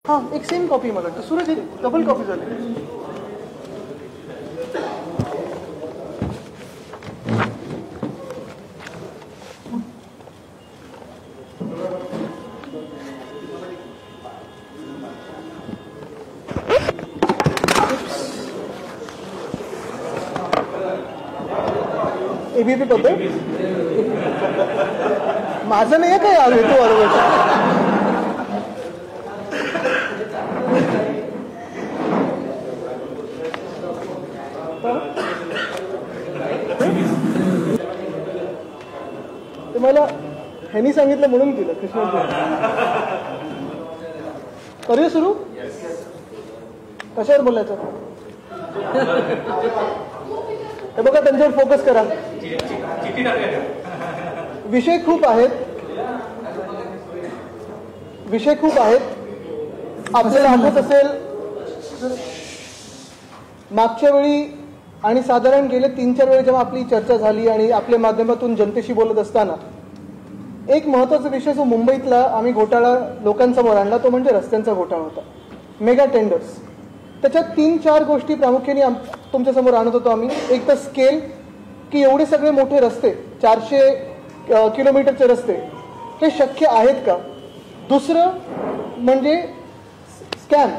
हां, एक same copy मला वाटतं. सूरज डबल कॉपी झाली. एबीपी पद्धत माझं नाही काय आज येतो बरोबर. ते मला ह्यांनी सांगितलं म्हणून केलं. कृष्ण करूया सुरू. कशावर बोलायचं हे बघा, त्यांच्यावर फोकस करा. विषय खूप आहेत. आपल्याला आठवत असेल मागच्या वेळी आणि साधारण गेले 3-4 वेळी जेव्हा आपली चर्चा झाली आणि आपल्या माध्यमातून जनतेशी बोलत असताना एक महत्त्वाचा विषय जो मुंबईतला आम्ही घोटाळा लोकांसमोर आणला तो म्हणजे रस्त्यांचा घोटाळा होता. Mega tenders. त्याच्यात 3-4 गोष्टी प्रामुख्याने तुमच्यासमोर आणत होतो आम्ही. एक तर स्केल, की एवढे सगळे मोठे रस्ते 400 किलोमीटरचे रस्ते हे शक्य आहेत का. दुसरं म्हणजे स्कॅम.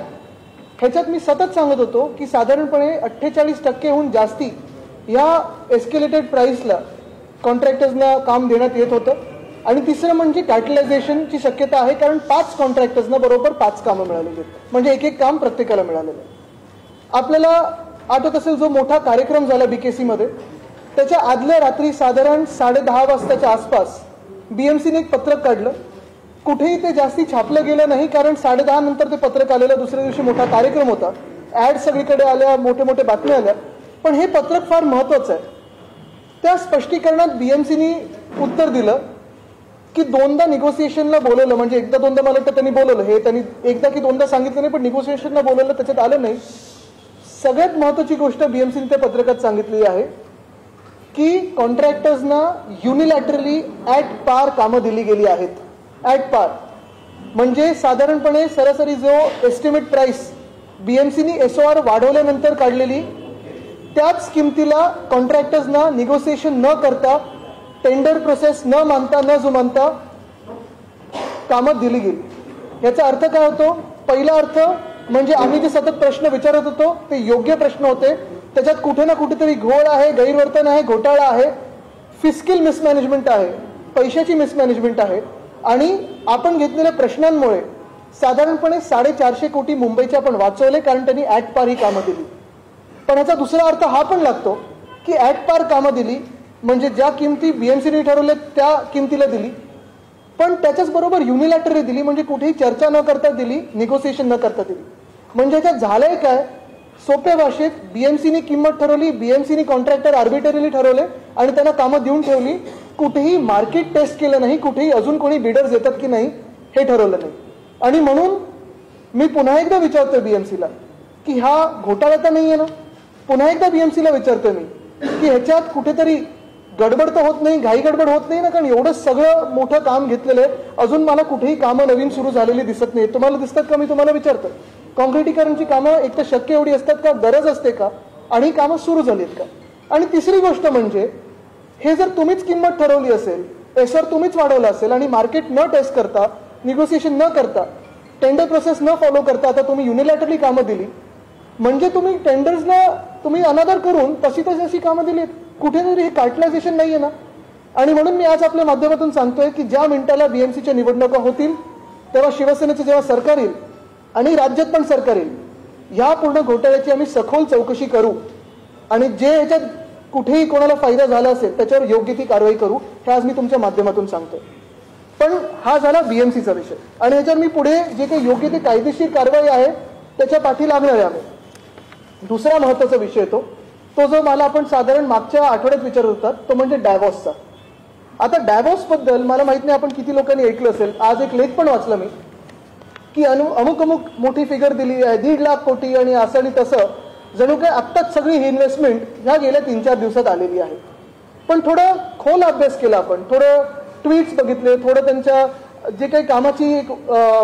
ह्याच्यात मी सतत सांगत होतो की साधारणपणे 48%हून जास्ती ह्या एस्केलेटेड प्राईसला कॉन्ट्रॅक्टर्सना काम देण्यात येत होतं. आणि तिसरं म्हणजे कॅटलायझेशनची शक्यता आहे, कारण 5 कॉन्ट्रॅक्टर्सना बरोबर 5 कामं मिळालेली आहेत, म्हणजे एक काम प्रत्येकाला मिळालेलं आहे. आपल्याला आठवत असेल जो मोठा कार्यक्रम झाला BKC मध्ये, त्याच्या आदल्या रात्री साधारण 10:30 वाजताच्या आसपास BMCने एक पत्रक काढलं. कुठेही ते जास्ती छापलं गेलं नाही, कारण 10:30 नंतर ते पत्रक आलेलं. दुसऱ्या दिवशी मोठा कार्यक्रम होता, ॲड सगळीकडे आल्या, मोठे बातम्या आल्या. पण हे पत्रक फार महत्त्वाचं आहे. त्या स्पष्टीकरणात BMCने उत्तर दिलं की 2दा निगोसिएशनला बोलवलं, म्हणजे एकदा 2दा मला वाटतं त्यांनी बोलवलं. हे त्यांनी एकदा की 2दा सांगितलं नाही, पण निगोसिएशनला बोलवलं, त्याच्यात आलं नाही. सगळ्यात महत्त्वाची गोष्ट BMCने त्या पत्रकात सांगितली आहे की कॉन्ट्रॅक्टर्सना युनिलॅटरली ॲट पार कामं दिली गेली आहेत. ॲट पार म्हणजे साधारणपणे सरासरी जो एस्टिमेट प्राइस BMCने SOR वाढवल्यानंतर काढलेली त्याच किमतीला कॉन्ट्रॅक्टर्सना निगोसिएशन न करता, टेंडर प्रोसेस न मानता, न जुमानता कामं दिली गेली. याचा अर्थ काय होतो? पहिला अर्थ म्हणजे आम्ही जे सतत प्रश्न विचारत होतो ते योग्य प्रश्न होते. त्याच्यात कुठे ना कुठेतरी घोळ आहे, गैरवर्तन आहे, घोटाळा आहे, फिस्कल मिसमॅनेजमेंट आहे, पैशाची मिसमॅनेजमेंट आहे. आणि आपण घेतलेल्या प्रश्नांमुळे साधारणपणे 450 कोटी मुंबईचे आपण वाचवले, कारण त्यांनी ॲट पार ही कामं दिली. पण याचा दुसरा अर्थ हा पण लागतो की ॲट पार कामं दिली म्हणजे ज्या किमती BMCने ठरवल्या त्या किमतीला दिली, पण त्याच्याच बरोबर युनिलॅटरली दिली, म्हणजे कुठेही चर्चा न करता दिली, निगोसिएशन न करता दिली. म्हणजे याच्यात झालंय काय? सोप्या भाषेत BMCने किंमत ठरवली, BMCने कॉन्ट्रॅक्टर आर्बिटरीली ठरवले आणि त्यांना कामं देऊन ठेवली. कुठेही मार्केट टेस्ट केलं नाही, कुठेही अजून कोणी बिडर्स येतात की नाही हे ठरवलं नाही. आणि म्हणून मी पुन्हा एकदा विचारतोय BMCला की हा घोटाळा तर नाही आहे ना. पुन्हा एकदा BMCला विचारतोय मी की ह्याच्यात कुठेतरी गडबड तर होत नाही, घाई गडबड होत नाही ना, कारण एवढं सगळं मोठं काम घेतलेलं आहे, अजून मला कुठेही कामं नवीन सुरू झालेली दिसत नाही. तुम्हाला दिसतात का? मी तुम्हाला विचारतो. कॉन्क्रिटीकरणची कामं एक तर शक्य एवढी असतात का, गरज असते का, आणि कामं सुरू झालीत का. आणि तिसरी गोष्ट म्हणजे हे जर तुम्हीच किंमत ठरवली असेल, SOR तुम्हीच वाढवला असेल आणि मार्केट न टेस्ट करता, निगोसिएशन न करता, टेंडर प्रोसेस न फॉलो करता आता तुम्ही युनिलॅटरली कामं दिली, म्हणजे तुम्ही टेंडर्सला तुम्ही अनादर करून तशी कामं दिलीत. कुठेतरी हे कार्टलायझेशन नाही आहे ना. आणि म्हणून मी आज आपल्या माध्यमातून सांगतोय की ज्या मिनिटाला BMCच्या निवडणुका होतील तेव्हा शिवसेनेचं जेव्हा सरकार येईल आणि राज्यात पण सरकार येईल, ह्या पूर्ण घोटाळ्याची आम्ही सखोल चौकशी करू आणि जे ह्याच्यात कुठेही कोणाला फायदा झाला असेल त्याच्यावर योग्य ती कारवाई करू, हे आज मी तुमच्या माध्यमातून सांगतोय. पण हा झाला BMCचा विषय. आणि ह्याच्यावर मी पुढे जे काही योग्य ती कायदेशीर कारवाई आहे त्याच्या पाठी लागणार आहे आम्ही. दुसरा महत्त्वाचा विषय तो जो मला आपण साधारण मागच्या आठवड्यात विचारत होता, तो म्हणजे डायव्हॉर्सचा. आता डायव्हॉर्सबद्दल मला माहित नाही आपण किती लोकांनी ऐकलं असेल. आज एक लेख पण वाचला मी की अमुक मोठी फिगर दिली आहे, 1.5 लाख कोटी, आणि असं आणि तसं, जणू काय आत्ताच सगळी ही इन्व्हेस्टमेंट ह्या गेल्या 3-4 दिवसात आलेली आहे. पण थोडं खोल अभ्यास केला आपण, थोडं ट्विट्स बघितले, थोडं त्यांच्या जे काही कामाची एक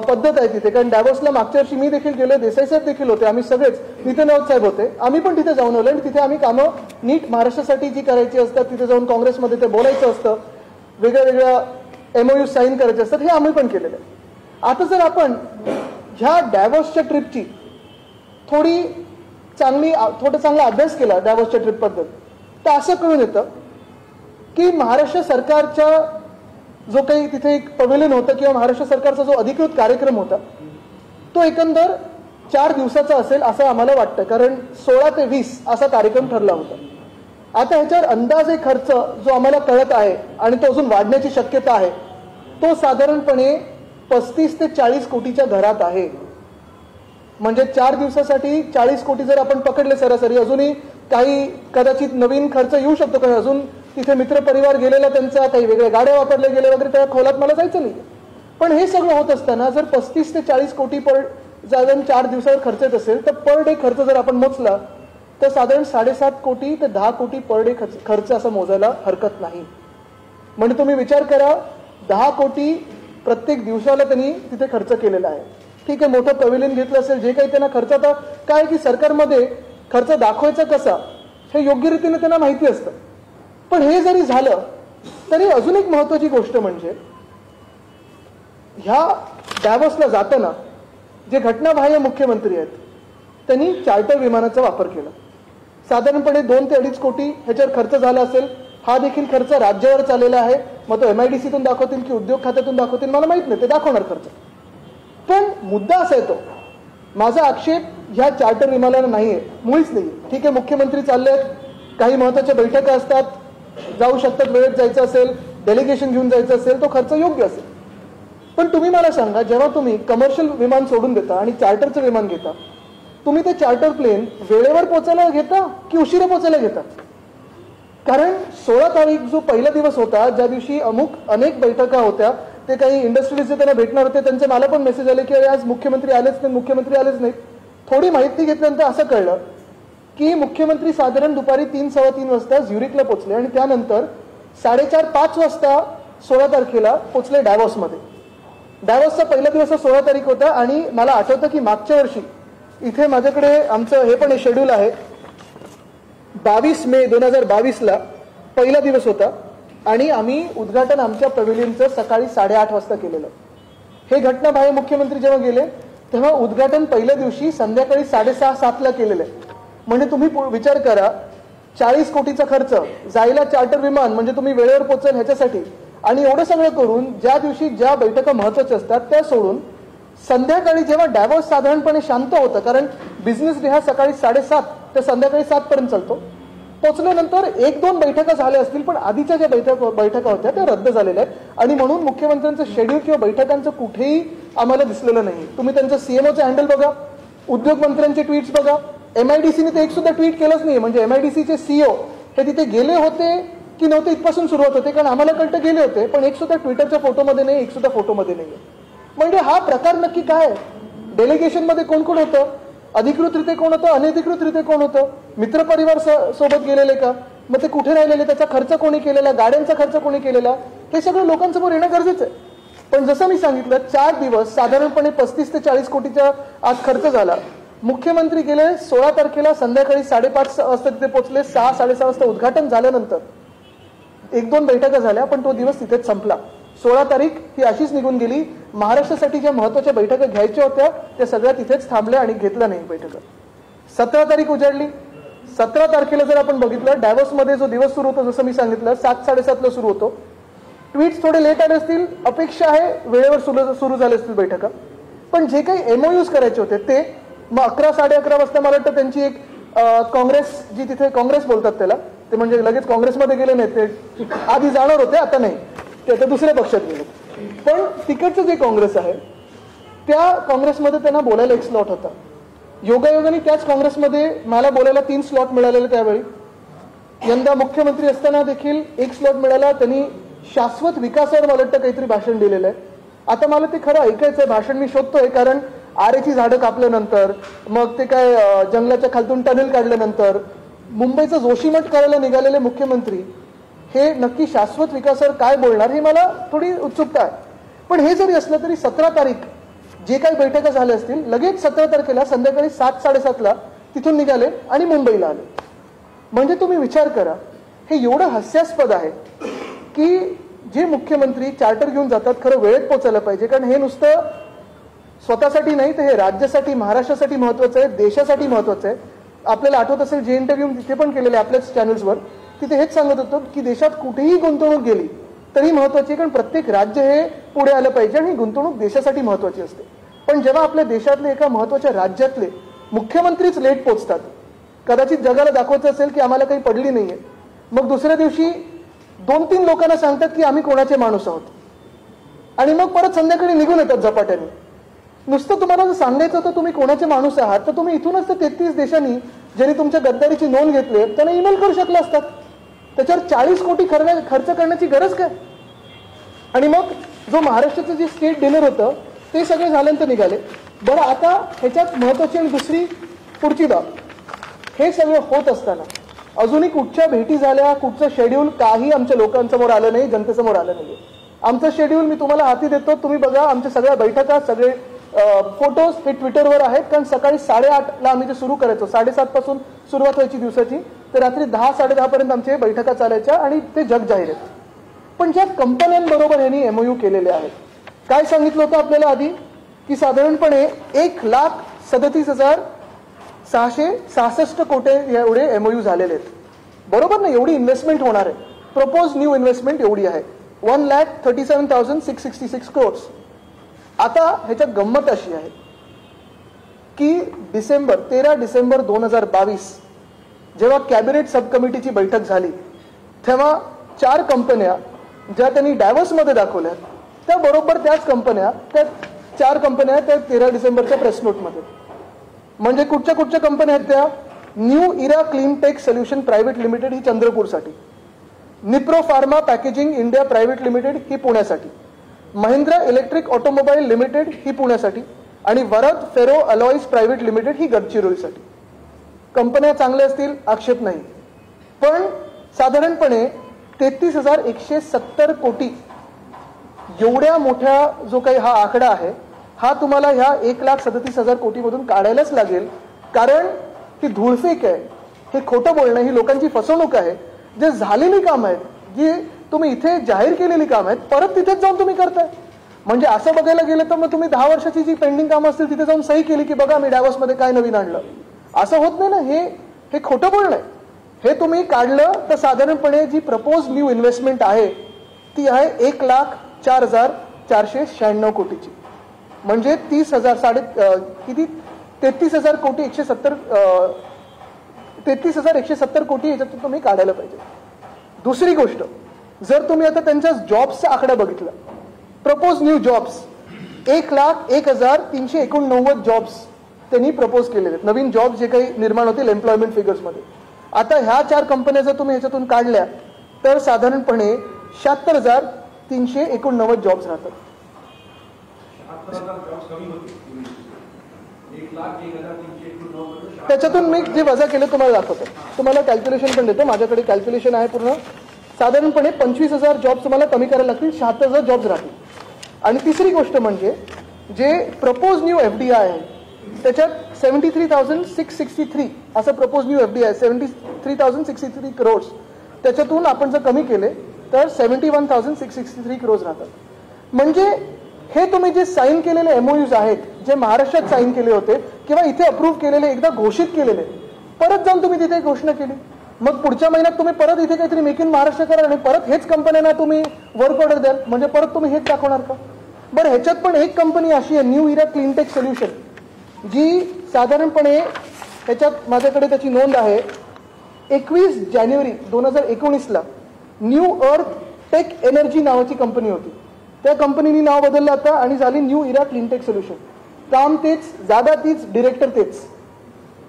पद्धत आहे तिथे, कारण डॅव्होसला मागच्या वर्षी मी देखील गेलो, देसाई साहेब देखील होते, आम्ही सगळेच, नितीन राऊत साहेब होते, आम्ही पण तिथे जाऊन आलो आणि तिथे आम्ही कामं नीट महाराष्ट्रासाठी जी करायची असतात तिथे जाऊन काँग्रेसमध्ये ते बोलायचं असतं, वेगळ्या वेगळ्या MOU साईन करायचे असतात, हे आम्ही पण केलेलं आहे. आता जर आपण ह्या डॅव्होसच्या ट्रिपची थोडा चांगला अभ्यास केला डॅव्होसच्या ट्रिपबद्दल, तर असं कळून येतं की महाराष्ट्र सरकारच्या जो काही तिथे एक पवेलियन होतं किंवा महाराष्ट्र सरकारचा जो अधिकृत कार्यक्रम होता तो एकंदर 4 दिवसाचा असेल असं आम्हाला वाटतं, कारण 16 ते 20 असा कार्यक्रम ठरला होता. आता ह्याच्यावर अंदाजे खर्च जो आम्हाला कळत आहे आणि तो अजून वाढण्याची शक्यता आहे तो साधारणपणे 35 ते 40 कोटीच्या घरात आहे. म्हणजे 4 दिवसासाठी 40 कोटी जर आपण पकडले सरासरी, अजूनही काही कदाचित नवीन खर्च येऊ शकतो, कारण अजून तिथे मित्रपरिवार गेलेला त्यांचा, काही वेगळ्या गाड्या वापरल्या गेल्या वगैरे, त्या खोलात मला जायचं नाही. पण हे सगळं होत असताना जर 35 ते 40 कोटी पर साधारण 4 दिवसावर खर्च येत असेल तर पर डे खर्च जर आपण मोजला तर साधारण 7.5 कोटी ते 10 कोटी पर डे खर्च असं मोजायला हरकत नाही. म्हणजे तुम्ही विचार करा, 10 कोटी प्रत्येक दिवसाला त्यांनी तिथे खर्च केलेला आहे. ठीक आहे, मोठं पवेलियन घेतलं असेल, जे काही त्यांना खर्च, आता काय की सरकारमध्ये खर्च दाखवायचा कसा हे योग्य रीतीने त्यांना माहिती असतं. पण हे जरी झालं तरी अजून एक महत्वाची गोष्ट म्हणजे ह्या डॅव्होसला जाताना जे घटनाबाह्य मुख्यमंत्री आहेत त्यांनी चार्टर विमानाचा वापर केला. साधारणपणे 2 ते 2.5 कोटी ह्याच्यावर खर्च झाला असेल. हा देखील खर्च राज्यावर चाललेला आहे. मग तो MIDCतून दाखवतील की उद्योग खात्यातून दाखवतील मला माहित नाही, ते दाखवणार खर्च. पण मुद्दा असा येतो, माझा आक्षेप ह्या चार्टर विमानाला नाहीये, मुळीच नाही. ठीक आहे, मुख्यमंत्री चाललेत, काही महत्वाच्या बैठका असतात, जाऊ शकतात, वेळेत जायचं असेल, डेलिगेशन घेऊन जायचं असेल, तो खर्च योग्य असेल. पण तुम्ही मला सांगा, जेव्हा तुम्ही कमर्शियल विमान सोडून देता आणि चार्टरचं विमान घेता, तुम्ही ते चार्टर प्लेन वेळेवर पोहोचायला घेता की उशिरा पोहोचायला घेता? कारण 16 तारीख जो पहिला दिवस होता, ज्या दिवशी अनेक बैठका होत्या, ते काही इंडस्ट्रीज जे त्यांना भेटणार होते त्यांचे मला पण मेसेज आले की आज मुख्यमंत्री आलेच नाही. थोडी माहिती घेतल्यानंतर असं कळलं की मुख्यमंत्री साधारण दुपारी 3-3:15 वाजता झ्युरिकला पोहोचले आणि त्यानंतर 4:30-5 वाजता 16 तारखेला पोहोचले डॅव्होसमध्ये. डॅव्होसचा पहिला दिवस 16 तारीख होता आणि मला आठवतं की मागच्या वर्षी इथे माझ्याकडे आमचं हे पण शेड्यूल आहे, 22 मे 2022ला पहिला दिवस होता आणि आम्ही उद्घाटन आमच्या पवेलियनचं सकाळी 8:30 वाजता केलेलं. हे घटनाबाह्य मुख्यमंत्री जेव्हा गेले तेव्हा उद्घाटन पहिल्या दिवशी संध्याकाळी 6:30-7ला केलेलं आहे. म्हणजे तुम्ही विचार करा, 40 कोटीचा खर्च, जायला चार्टर विमान, म्हणजे तुम्ही वेळेवर पोहोचेल ह्याच्यासाठी, आणि एवढं सगळं करून ज्या दिवशी ज्या बैठका महत्वाच्या असतात त्या सोडून संध्याकाळी जेव्हा डॅव्होस साधारणपणे शांत होतं, कारण बिझनेस डे हा सकाळी 7:30 ते संध्याकाळी 7 पर्यंत चालतो, पोहोचल्यानंतर 1-2 बैठका झाल्या असतील, पण आधीच्या ज्या बैठका होत्या त्या रद्द झालेल्या आहेत आणि म्हणून मुख्यमंत्र्यांचं शेड्यूल किंवा बैठकांचं कुठेही आम्हाला दिसलेलं नाही. तुम्ही त्यांचं CMOचं हँडल बघा, उद्योग मंत्र्यांचे ट्विट्स बघा, MIDCने ते एक सुद्धा ट्विट केलंच नाही. म्हणजे MIDCचे CEO हे तिथे गेले होते की नव्हते इथपासून सुरुवात होते, कारण आम्हाला कळतं गेले होते, पण एक सुद्धा ट्विटरच्या फोटोमध्ये नाही, एक सुद्धा फोटोमध्ये नाही. म्हणजे हा प्रकार नक्की काय? डेलिगेशनमध्ये कोण कोण होतं, अधिकृतरित्या कोण होतं, अनधिकृतरित्या कोण होतं, मित्रपरिवार सोबत गेलेले का, मग ते कुठे राहिलेले, त्याचा खर्च कोणी केलेला, गाड्यांचा खर्च कोणी केलेला, हे सगळं लोकांसमोर येणं गरजेचं आहे. पण जसं मी सांगितलं, 4 दिवस साधारणपणे 35 ते 40 कोटीचा आज खर्च झाला. मुख्यमंत्री गेले 16 तारखेला संध्याकाळी 5:30 वाजता तिथे पोहोचले. 6-6:30 वाजता उद्घाटन झाल्यानंतर 1-2 बैठका झाल्या, पण तो दिवस तिथेच संपला. 16 तारीख ही अशीच निघून गेली. महाराष्ट्रासाठी ज्या महत्वाच्या बैठका घ्यायच्या होत्या त्या सगळ्या तिथेच थांबल्या आणि घेतल्या नाही बैठका. 17 तारीख उजाडली. 17 तारखेला जर आपण बघितलं, डॅव्होसमध्ये जो दिवस सुरू होतो, जसं मी सांगितलं 7-7:30ला सुरू होतो. ट्विट्स थोडे लेट आले असतील, अपेक्षा आहे वेळेवर सुरू झाले असतील बैठका, पण जे काही MOUs करायचे होते ते मग 11-11:30 वाजता मला वाटतं त्यांची एक काँग्रेस, जी तिथे काँग्रेस बोलतात त्याला, ते म्हणजे लगेच काँग्रेसमध्ये गेले नाही, ते आधी जाणार होते, आता नाही, ते आता दुसऱ्या पक्षात गेले. पण तिकडचं जे काँग्रेस आहे त्या काँग्रेसमध्ये त्यांना बोलायला एक स्लॉट होता. योगायोगाने त्याच काँग्रेसमध्ये मला बोलायला 3 स्लॉट मिळालेले त्यावेळी. यंदा मुख्यमंत्री असताना देखील एक स्लॉट मिळाला. त्यांनी शाश्वत विकासावर मला वाटतं काहीतरी भाषण दिलेलं आहे. आता मला ते खरं ऐकायचंय भाषण, मी शोधतोय, कारण आरेची झाडं कापल्यानंतर, मग ते काय जंगलाच्या खालतून टनेल काढल्यानंतर मुंबईचं जोशीमठ करायला निघालेले मुख्यमंत्री हे नक्की शाश्वत विकासावर काय बोलणार, हे मला थोडी उत्सुकता आहे. पण हे जरी असलं तरी 17 तारीख जे काही बैठका झाल्या असतील लगेच 17 तारखेला संध्याकाळी 7-7:30ला तिथून निघाले आणि मुंबईला आले. म्हणजे तुम्ही विचार करा, हे एवढं हास्यास्पद आहे की जे मुख्यमंत्री चार्टर घेऊन जातात खरं वेळेत पोहोचायला पाहिजे, कारण हे नुसतं स्वतःसाठी नाही तर हे राज्यासाठी, महाराष्ट्रासाठी महत्वाचं आहे, देशासाठी महत्वाचं आहे. आपल्याला आठवत असेल जे इंटरव्ह्यू तिथे पण केलेले आपल्याच चॅनल्सवर, तिथे हेच सांगत होतो की देशात कुठेही गुंतवणूक गेली तरी महत्वाची आहे, कारण प्रत्येक राज्य हे पुढे आलं पाहिजे आणि गुंतवणूक देशासाठी महत्वाची असते. पण जेव्हा आपल्या देशातले एका महत्वाच्या राज्यातले मुख्यमंत्रीच लेट पोहोचतात, कदाचित जगाला दाखवायचं असेल की आम्हाला काही पडली नाहीये, मग दुसऱ्या दिवशी 2-3 लोकांना सांगतात की आम्ही कोणाचे माणूस आहोत आणि मग परत संध्याकाळी निघून येतात झपाट्याने. नुसतं तुम्हाला जर सांगायचं होतं तुम्ही कोणाचे माणूस आहात तर तुम्ही इथूनच तर 33 देशांनी ज्यांनी तुमच्या गद्दारीची नोंद घेतली त्यांना ईमेल करू शकले असतात. त्याच्यावर 40 कोटी खर्च करण्याची गरज काय? आणि मग जो महाराष्ट्राचं जे स्टेट डिनर होतं ते सगळे झाल्यानंतर निघाले. बरं, आता ह्याच्यात महत्वाची आणि दुसरी पुढची बाब, हे सगळं होत असताना अजूनही कुठच्या भेटी झाल्या, कुठचं शेड्यूल काही आमच्या लोकांसमोर आलं नाही, जनतेसमोर आलं नाही. आमचं शेड्यूल मी तुम्हाला हाती देतो, तुम्ही बघा. आमच्या सगळ्या बैठका, सगळे फोटोज हे ट्विटरवर आहेत, कारण सकाळी 8:30ला आम्ही जे सुरू करायचो, 7:30 पासून सुरुवात व्हायची दिवसाची, तर रात्री 10-10:30 पर्यंत आमच्या बैठका चालायच्या आणि ते जग जाहीर आहेत. पण ज्या कंपन्यांबरोबर यांनी MOU केलेले आहेत, काय सांगितलं होतं आपल्याला आधी की साधारणपणे 1,37,666 कोटी एवढे MOU झालेले आहेत. बरोबर ना? एवढी इन्व्हेस्टमेंट होणार आहे. प्रपोज न्यू इन्व्हेस्टमेंट एवढी आहे 1,37,666 crores. आता ह्याच्यात गंमत अशी आहे की 13 डिसेंबर 2022 जेव्हा कॅबिनेट सब कमिटीची बैठक झाली तेव्हा 4 कंपन्या ज्या त्यांनी डायव्हर्समध्ये दाखवल्या त्या बरोबर त्याच कंपन्या, त्या 4 कंपन्या त्या 13 डिसेंबरच्या प्रेस नोटमध्ये. म्हणजे कुठच्या कंपन्या आहेत त्या? New era clean tech solution private limited ही चंद्रपूरसाठी, Nipro pharma packaging India private limited ही पुण्यासाठी, महिंद्रा इलेक्ट्रिक ऑटोमोबाईल लिमिटेड ही पुण्यासाठी आणि Varad ferro alloys private limited ही गडचिरोलीसाठी. कंपन्या चांगल्या असतील, आक्षेप नाही, पण साधारणपणे 33,170 कोटी एवढ्या मोठ्या जो काही हा आकडा आहे हा तुम्हाला ह्या 1,37,000 कोटीमधून काढायलाच लागेल, कारण ही धूळफेक आहे, हे खोटं बोलणं, ही लोकांची फसवणूक आहे. जे झालेली कामं आहेत, जी तुम्ही इथे जाहीर केलेली कामं आहेत, परत तिथेच जाऊन तुम्ही करताय. म्हणजे असं बघायला गेलं तर मग तुम्ही 10 वर्षाची जी पेंडिंग कामं असतील तिथे जाऊन सही केली की बघा मी डायव्हर्समध्ये काय नवीन आणलं, असं होत नाही ना. हे खोटं बोलणं आहे. हे तुम्ही काढलं तर साधारणपणे जी प्रपोज न्यू इन्व्हेस्टमेंट आहे ती आहे 1,04,496 कोटीची. म्हणजे 33,000 कोटी 33,170 कोटी याच्यातून तुम्ही काढायला पाहिजे. दुसरी गोष्ट, जर तुम्ही आता त्यांच्या जॉब्सचा आकडा बघितला, प्रपोज न्यू जॉब्स 1,01,389 जॉब्स त्यांनी प्रपोज केलेले आहेत, नवीन जॉब्स जे काही निर्माण होतील एम्प्लॉयमेंट फिगर्समध्ये. आता ह्या 4 कंपन्या जर तुम्ही ह्याच्यातून काढल्या तर साधारणपणे 76,389 जॉब्स राहतात. त्याच्यातून मी जे वजा केलं तुम्हाला दाखवतो, तुम्हाला कॅल्क्युलेशन पण देतो, माझ्याकडे कॅल्क्युलेशन आहे पूर्ण. साधारणपणे 25,000 जॉब्स तुम्हाला कमी करायला लागतील, 76,000 जॉब्स राहतील. आणि तिसरी गोष्ट म्हणजे जे प्रपोज न्यू FDI आहे त्याच्यात 73,663 असं प्रपोज न्यू FDI 73,663 crores, त्याच्यातून आपण जर कमी केले तर 71,663 crores राहतात. म्हणजे हे तुम्ही जे साईन केलेले MOUs आहेत, जे महाराष्ट्रात साईन केले होते किंवा इथे अप्रूव्ह केलेले, एकदा घोषित केलेले, परत जाऊन तुम्ही तिथे घोषणा केली, मग पुढच्या महिन्यात तुम्ही परत इथे काहीतरी मेक इन महाराष्ट्र करा आणि परत हेच कंपन्यांना तुम्ही वर्क ऑर्डर द्याल, म्हणजे परत तुम्ही हेच दाखवणार का? बरं, ह्याच्यात पण एक कंपनी अशी आहे new era clean tech solution, जी साधारणपणे ह्याच्यात माझ्याकडे त्याची नोंद आहे 21 जानेवारी 2019ला न्यू अर्थ टेक एनर्जी नावाची कंपनी होती. त्या कंपनीने नाव बदललं आता आणि झाली new era clean tech solution. काम तेच, जागा तीच, डिरेक्टर तेच.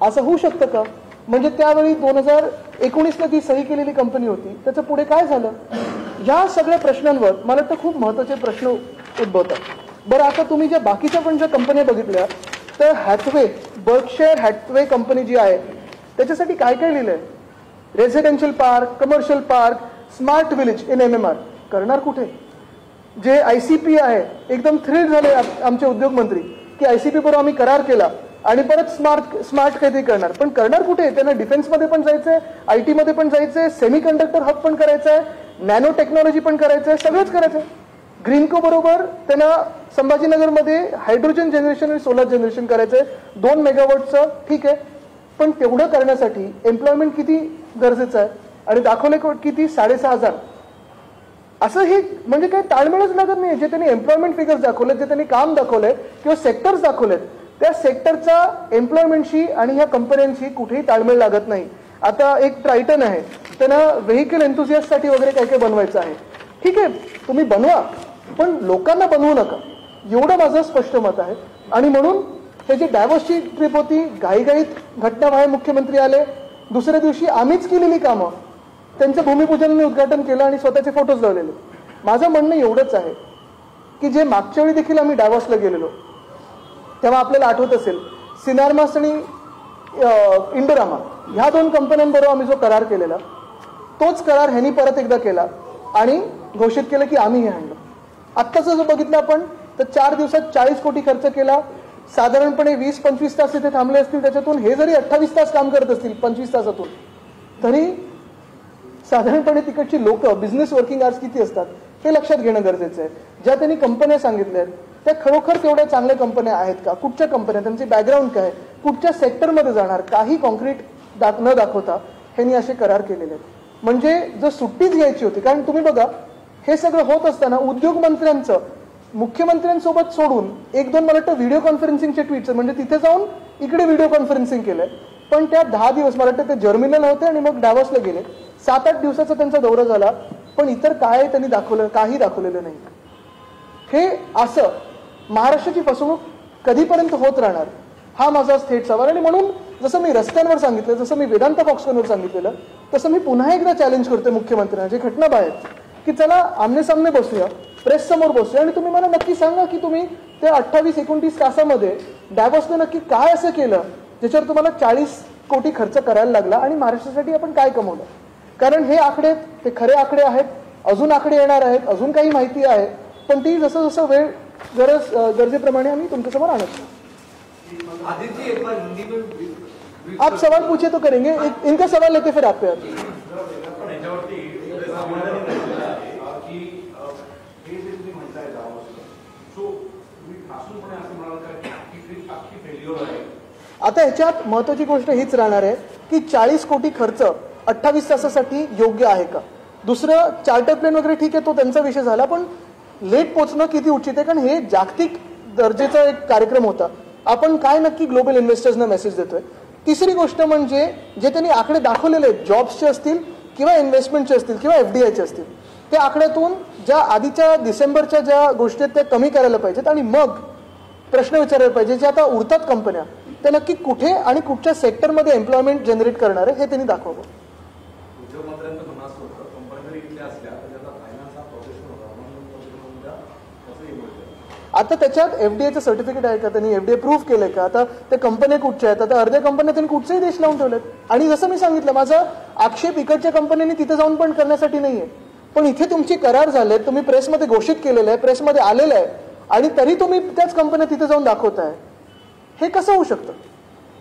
असं होऊ शकतं का? म्हणजे त्यावेळी 2019ला ती सही केलेली कंपनी होती, त्याचं पुढे काय झालं? ह्या सगळ्या प्रश्नांवर मला वाटतं खूप महत्त्वाचे प्रश्न उद्भवतात. बरं, आता तुम्ही ज्या बाकीच्या पण ज्या कंपन्या बघितल्या तर हॅथवे, बर्कशायर हॅथवे कंपनी जी आहे त्याच्यासाठी काय काय लिहिलंय? Residential park, commercial park, smart village in MMR. करणार कुठे? जे ICP आहे एकदम थ्रिल झाले आमचे उद्योग मंत्री की ICP बरोबर आम्ही करार केला आणि परत स्मार्ट काहीतरी करणार. पण करणार कुठे? त्यांना डिफेन्समध्ये पण जायचंय, IT मध्ये पण जायचंय, सेमीकंडक्टर हब पण करायचंय, नॅनो टेक्नॉलॉजी पण करायचंय, सगळंच करायचंय. ग्रीनको बरोबर त्यांना संभाजीनगरमध्ये हायड्रोजन जनरेशन आणि सोलर जनरेशन करायचंय 2 मेगावॉटचं. ठीक आहे, पण तेवढं करण्यासाठी एम्प्लॉयमेंट किती गरजेचं आहे आणि दाखवले किती 6,500. असं हे म्हणजे काही ताळमेळच लागत नाही. जे त्यांनी एम्प्लॉयमेंट फिगर्स दाखवलेत, जे त्यांनी काम दाखवलंय किंवा सेक्टर्स दाखवलेत, त्या सेक्टरचा एम्प्लॉयमेंटशी आणि ह्या कंपन्यांशी कुठेही ताळमेळ लागत नाही. आता एक ट्रायटन आहे, त्यांना व्हेकल एन्थुसियास्टसाठी वगैरे काय काय बनवायचं आहे. ठीक आहे, तुम्ही बनवा, पण लोकांना बनवू नका, एवढं माझं स्पष्ट मत आहे. आणि म्हणून हे जी डॅव्होसची ट्रिप होती, घाईघाईत घटनाबाहेर मुख्यमंत्री आले, दुसऱ्या दिवशी आम्हीच केलेली कामं, त्यांचं भूमिपूजन मी उद्घाटन केलं आणि स्वतःचे फोटोज लावलेले. माझं म्हणणं एवढंच आहे की जे मागच्या वेळी देखील आम्ही डॅव्होसला गेलेलो तेव्हा आपल्याला आठवत असेल, सिनार्मास आणि इंडोरामा ह्या 2 कंपन्यांबरोबर आम्ही जो करार केलेला, तोच करार ह्यांनी परत एकदा केला आणि घोषित केलं की आम्ही हे आणलं. आत्ताचं जो बघितलं आपण तर 4 दिवसात 40 कोटी खर्च केला. साधारणपणे 20-25 तास इथे थांबले असतील, त्याच्यातून हे जरी 28 तास काम करत असतील 25 तासातून, तरी साधारणपणे तिकडची लोक बिझनेस वर्किंग आवर्स किती असतात हे लक्षात घेणं गरजेचं आहे. ज्या त्यांनी कंपन्या सांगितल्या आहेत त्या खरोखर तेवढ्या चांगल्या कंपन्या आहेत का, कुठच्या कंपन्या, त्यांचे बॅकग्राऊंड काय, कुठच्या सेक्टरमध्ये जाणार, काही कॉन्क्रीट न दाखवता ह्यांनी असे करार केलेले आहेत. म्हणजे जर सुट्टीच घ्यायची होती, कारण तुम्ही बघा हे सगळं होत असताना उद्योग मंत्र्यांचं मुख्यमंत्र्यांसोबत सोडून 1-2 मला वाटतं व्हिडिओ कॉन्फरन्सिंगचे ट्विट्स, म्हणजे तिथे जाऊन इकडे व्हिडिओ कॉन्फरन्सिंग केलंय. पण त्या 10 दिवस मला वाटतं ते जर्मिनल होते आणि मग डॅव्होसला गेले. 7-8 दिवसाचा त्यांचा दौरा झाला, पण इतर काय त्यांनी दाखवलं, काही दाखवलेलं नाही. हे असं महाराष्ट्राची फसवणूक कधीपर्यंत होत राहणार हा माझा थेट सवाल. आणि म्हणून जसं मी रस्त्यांवर सांगितलं, जसं मी वेदांत फॉक्सकॉनवर सांगितलेलं, तसं मी पुन्हा एकदा चॅलेंज करतोय मुख्यमंत्र्यांना, जे घटना बाहेर की चला आमने सामने बसूया, प्रेस समोर बसूया आणि तुम्ही मला नक्की सांगा की तुम्ही त्या 28-29 तासामध्ये डॅव्होसने नक्की काय असं केलं ज्याच्यावर तुम्हाला 40 कोटी खर्च करायला लागला आणि महाराष्ट्रासाठी आपण काय कमवलं. कारण हे आकडे ते खरे आकडे आहेत, अजून आकडे येणार आहेत, अजून काही माहिती आहे, पण ती जसं जसं वेळ गरजेप्रमाणे आम्ही तुमच्यासमोर आणत. आप सवाल पूछे तो करेंगे, इनका सवाल लेते फिर आप पे आते. आता ह्याच्यात महत्वाची गोष्ट हीच राहणार आहे की 40 कोटी खर्च 28 तासासाठी योग्य आहे का. दुसरं चार्टर प्लेन वगैरे ठीक आहे, तो त्यांचा विषय झाला, पण लेट पोहोचणं किती उचित आहे, कारण हे जागतिक दर्जेचा एक कार्यक्रम होता. आपण काय नक्की ग्लोबल इन्व्हेस्टर्सना मेसेज देतोय. तिसरी गोष्ट म्हणजे जे त्यांनी आकडे दाखवलेले आहेत, जॉब्सचे असतील किंवा इन्व्हेस्टमेंटचे असतील किंवा FDIचे असतील, त्या आकड्यातून ज्या आधीच्या डिसेंबरच्या ज्या गोष्टी आहेत त्या कमी करायला पाहिजेत आणि मग प्रश्न विचारायला पाहिजे जे आता उरतात कंपन्या त्या नक्की कुठे आणि कुठच्या सेक्टरमध्ये एम्प्लॉयमेंट जनरेट करणार आहे हे त्यांनी दाखवावं. आता त्याच्यात FDIचं सर्टिफिकेट आहे का, त्यांनी FDI प्रूफ केलंय का, आता त्या कंपन्या कुठच्या आहेत, आता अर्ध्या कंपन्या त्यांनी कुठचाही देश लावून ठेवलेत. आणि जसं मी सांगितलं, माझा आक्षेप इकडच्या कंपन्यांनी तिथे जाऊन पण करण्यासाठी नाहीये, पण इथे तुमचे करार झाले, तुम्ही प्रेसमध्ये घोषित केलेलं आहे, प्रेसमध्ये आलेलं आहे, आणि तरी तुम्ही त्याच कंपन्या तिथे जाऊन दाखवताय. हे कसं होऊ शकतं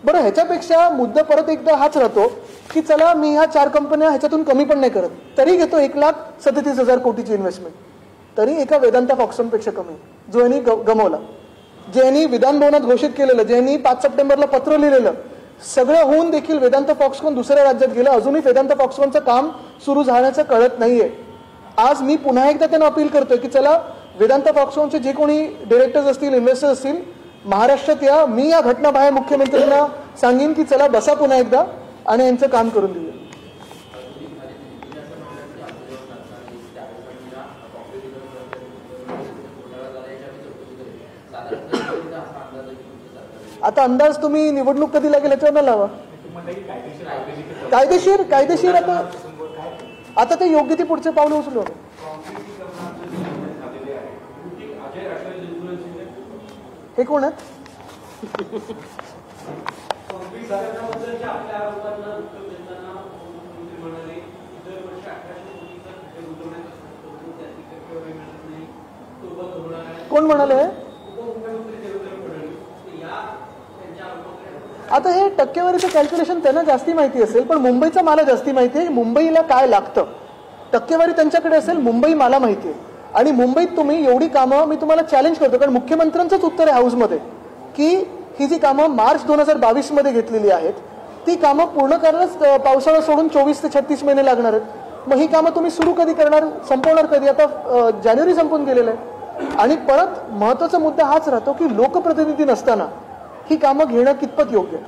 बरं. ह्याच्यापेक्षा मुद्दा परत एकदा हाच राहतो की चला मी ह्या 4 कंपन्या ह्याच्यातून कमी पण नाही करत, तरी घेतो 1,37,000 कोटीची इन्व्हेस्टमेंट, तरी एका वेदांता फॉक्सकॉनपेक्षा कमी, जो यांनी गमवला, जे यांनी विधान भवनात घोषित केलेलं, जे यांनी 5 सप्टेंबरला पत्र लिहिलेलं, सगळं होऊन देखील वेदांत फॉक्सकॉन दुसऱ्या राज्यात गेलं. अजूनही वेदांत फॉक्सकॉनचं काम सुरू झाल्याचं कळत नाहीये. आज मी पुन्हा एकदा त्यांना अपील करतोय की चला वेदांत फॉक्सकॉनचे जे कोणी डिरेक्टर्स असतील, इन्व्हेस्टर्स असतील, महाराष्ट्रात या. मी या घटना बाहेर मुख्यमंत्र्यांना सांगेन की चला बसा पुन्हा एकदा आणि यांचं काम करून देऊया. आता अंदाज तुम्ही निवडणूक कधी लागेल याच्यावर लावा. कायदेशीर आता ते योग्य ती पुढचे पावलं उचलू. हे कोण आहेत? कोण म्हणाले? आता हे टक्केवारीचं कॅल्क्युलेशन त्यांना जास्ती माहिती असेल, पण मुंबईचं मला जास्ती माहिती आहे. मुंबईला काय लागतं, टक्केवारी त्यांच्याकडे असेल, मुंबई मला माहिती आहे. आणि मुंबईत तुम्ही एवढी कामं, मी तुम्हाला चॅलेंज करतो, कारण मुख्यमंत्र्यांचंच उत्तर आहे हाऊसमध्ये की ही जी कामं मार्च 2022 मध्ये घेतलेली आहेत ती कामं पूर्ण करायलाच पावसाळा सोडून 24 ते 36 महिने लागणार आहेत. मग ही कामं तुम्ही सुरू कधी करणार, संपवणार कधी? आता जानेवारी संपून गेलेलं आहे. आणि परत महत्वाचा मुद्दा हाच राहतो की लोकप्रतिनिधी नसताना ही कामं घेणं कितपत योग्य आहे.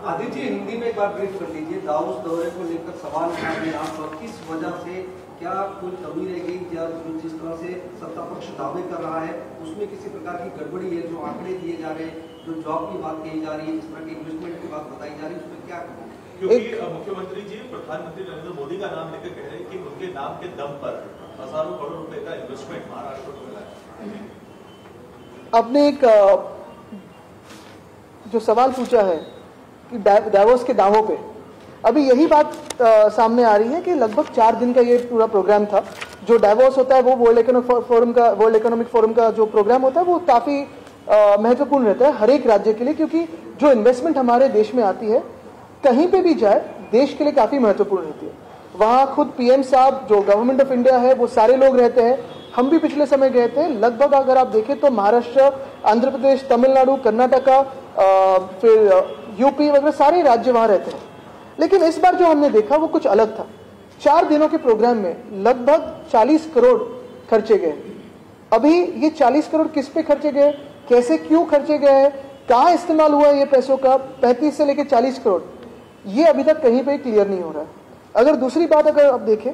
आदित्य जी, हिंदी में एक बार ब्रीफ कर लीजिए. दाऊस दौरे को लेकर सवाल उठाने आप और किस वजह से, क्या कोई कमी रह गई, या जिस तरह से सत्ता पक्ष दावे कर रहा है उसमें किसी प्रकार की गड़बड़ी है? जो आंकड़े दिए जा रहे हैं, जो जॉब की बात कही जा रही है, जिस तरह की इन्वेस्टमेंट की बात बताई जा रही है, उसमें क्या कमी? क्योंकि मुख्यमंत्री जी प्रधानमंत्री नरेंद्र मोदी का नाम लेकर कह रहे हैं कि उनके नाम के दम पर हजारों करोड़ रुपए का इन्वेस्टमेंट महाराष्ट्र को मिला है. आपने एक जो सवाल पूछा है कि डावोस के दावों पे, अभी यही बात सामने आ रही है कि लगभग 4 दिन का ये पूरा प्रोग्राम था. जो डावोस होता है वो वर्ल्ड इकोनॉमिक फोरम का जो प्रोग्राम होता है वो काफी महत्वपूर्ण रहता है हर एक राज्य के लिए, क्योंकि जो इन्वेस्टमेंट हमारे देश में आती है कहीं पे भी जाए देश के लिए काफी महत्वपूर्ण रहती है. वहाँ खुद पीएम साहब, जो गवर्नमेंट ऑफ इंडिया है, वो सारे लोग रहते हैं. हम भी पिछले समय गए थे. लगभग अगर आप देखें तो महाराष्ट्र, आंध्र प्रदेश, तमिलनाडु, कर्नाटका, फिर यूपी वगैरह सारे राज्य वहां रहते हैं. लेकिन इस बार जो हमने देखा वो कुछ अलग था. 4 दिनों के प्रोग्राम में लगभग 40 करोड़ खर्चे गए. अभी ये 40 करोड़ किस पे खर्चे गए, कैसे, क्यों खर्चे गए, कहाँ इस्तेमाल हुआ ये पैसों का, 35 से लेकर 40 करोड़, ये अभी तक कहीं पे क्लियर नहीं हो रहा है. अगर दूसरी बात अगर आप देखें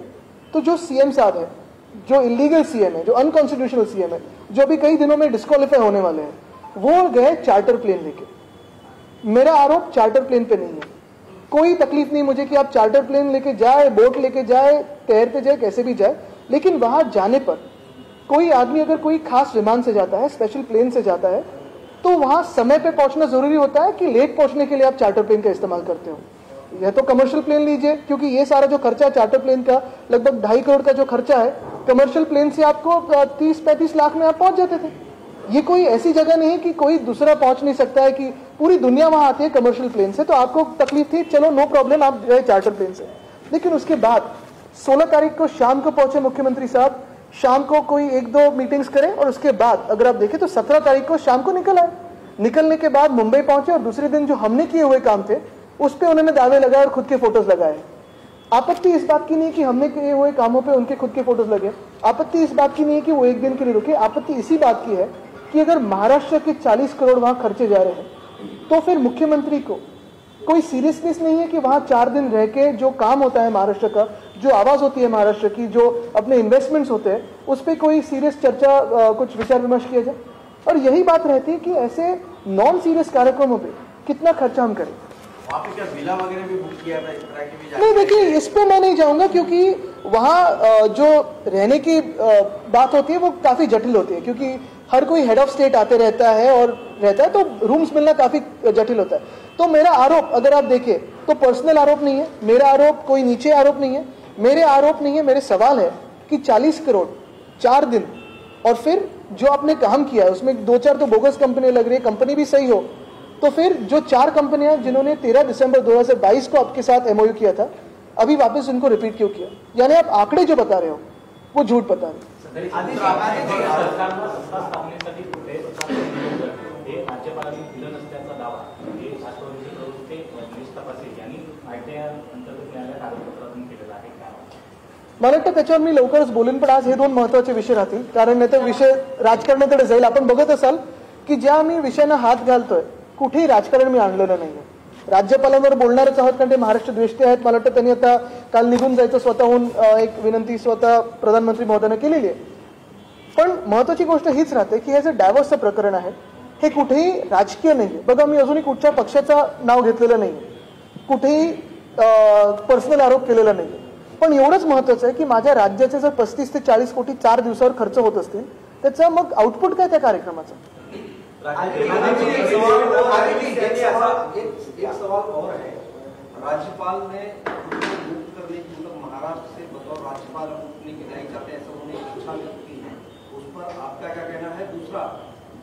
तो जो सीएम साहब है, जो इलीगल सीएम है, जो अनकॉन्स्टिट्यूशनल सीएम है, जो अभी कई दिनों में डिस्क्वालीफाई होने वाले हैं, वो गए चार्टर प्लेन लेके. मेरा आरोप चार्टर प्लेन पे नहीं है. कोई तकलीफ नहीं मुझे कि आप चार्टर प्लेन लेके जाए, बोट लेके जाए, तैरते जाए, कैसे भी जाए, लेकिन वहां जाने पर कोई आदमी अगर कोई खास विमान से जाता है, स्पेशल प्लेन से जाता है, तो वहां समय पे पहुंचना जरूरी होता है कि लेट पहुंचने के लिए आप चार्टर प्लेन का इस्तेमाल करते हो. यह तो कमर्शियल प्लेन लीजिए, क्योंकि ये सारा जो खर्चा चार्टर प्लेन का लगभग 2.5 करोड़ का जो खर्चा है, कमर्शियल प्लेन से आपको 30-35 लाख में आप पहुंच जाते थे. ये कोई ऐसी जगह नहीं कि कोई दूसरा पहुंच नहीं सकता है, कि पूरी दुनिया वहां आती है कमर्शियल प्लेन से. तो आपको तकलीफ थी, चलो नो प्रॉब्लम, आप गए चार्टर प्लेन से. लेकिन उसके बाद 16 तारीख को शाम को पहुंचे मुख्यमंत्री साहब, शाम को कोई 1-2 मीटिंग्स करें, और उसके बाद अगर आप देखें तो 17 तारीख को शाम को निकल आए. निकलने के बाद मुंबई पहुंचे और दूसरे दिन जो हमने किए हुए काम थे उस पर उन्होंने दावे लगाए और खुद के फोटोज लगाए. आपत्ति इस बात की नहीं कि हमने किए हुए कामों पे उनके खुद के फोटोज लगे. आपत्ति इस बात की नहीं है कि वो एक दिन के लिए रुके. आपत्ति इसी बात की है कि अगर महाराष्ट्र के 40 करोड़ वहां खर्चे जा रहे हैं तो फिर मुख्यमंत्री को कोई सीरियसनेस नहीं है कि वहां 4 दिन रह के जो काम होता है महाराष्ट्र का, जो आवाज होती है महाराष्ट्र की, जो अपने इन्वेस्टमेंट्स होते हैं, उस पर कोई सीरियस चर्चा, कुछ विचार विमर्श किया जाए. और यही बात रहती है कि ऐसे नॉन सीरियस कार्यक्रमों पे कितना खर्चा हम करें. वहाँ पे क्या विला वगैरह भी बुक किया था, इस तरह की भी? नहीं, देखिए इस पे मैं नहीं जाऊंगा, क्योंकि वहाँ जो रहने की बात होती है वो काफी जटिल होती है, क्योंकि हर कोई हेड ऑफ स्टेट आते रहता है और रहता है, तो रूम्स मिलना काफी जटिल होता है. तो मेरा आरोप अगर आप देखें तो पर्सनल आरोप नहीं है, मेरा आरोप कोई नीचे आरोप नहीं है, मेरे आरोप नहीं है, मेरे सवाल है कि 40 करोड़ 4 दिन, और फिर जो आपने काम किया है उसमें 2-4 तो बोगस कंपनी लग रही है, कंपनी भी सही हो, तो फिर जो 4 कंपनियां जिन्होंने 13 दिसंबर 2022 को आपके साथ एमओयू किया था, अभी वापस उनको रिपीट क्यों किया? यानी आप आंकड़े जो बता रहे हो वो झूठ बता रहे हो. मला वाटतं त्याच्यावर मी लवकरच बोलेन, पण आज हे 2 महत्वाचे विषय राहतील, कारण नाही तर विषय राजकारणाकडे जाईल. आपण बघत असाल की ज्या आम्ही विषयांना हात घालतोय कुठेही राजकारण मी आणलेलं नाहीये. राज्यपालांवर बोलणारच आहोत कारण ते महाराष्ट्र द्वेष्टे आहेत. मला वाटतं त्यांनी आता काल निघून जायचं स्वतःहून एक विनंती स्वतः प्रधानमंत्री महोदयांना केलेली आहे. पण महत्वाची गोष्ट हीच राहते की हे जे डायव्हर्सचं प्रकरण आहे हे कुठेही राजकीय नाहीये. बघा, मी अजूनही कुठच्या पक्षाचं नाव घेतलेलं नाहीये, कुठेही पर्सनल आरोप केलेला नाहीये. पण एवढंच महत्वाचं आहे की माझ्या राज्याचे जर 35 ते 40 कोटी 4 दिवसावर खर्च होत असतील, त्याचा मग आउटपुट काय त्या कार्यक्रमाचं? एक सवाल और है. राज्यपाल ने मुक्त करने की, मतलब महाराष्ट्र से बतौर राज्यपाल मुक्त नहीं किया जाते, ऐसा उन्होंने इच्छा व्यक्त की है. उस पर आपका क्या कहना है? दूसरा,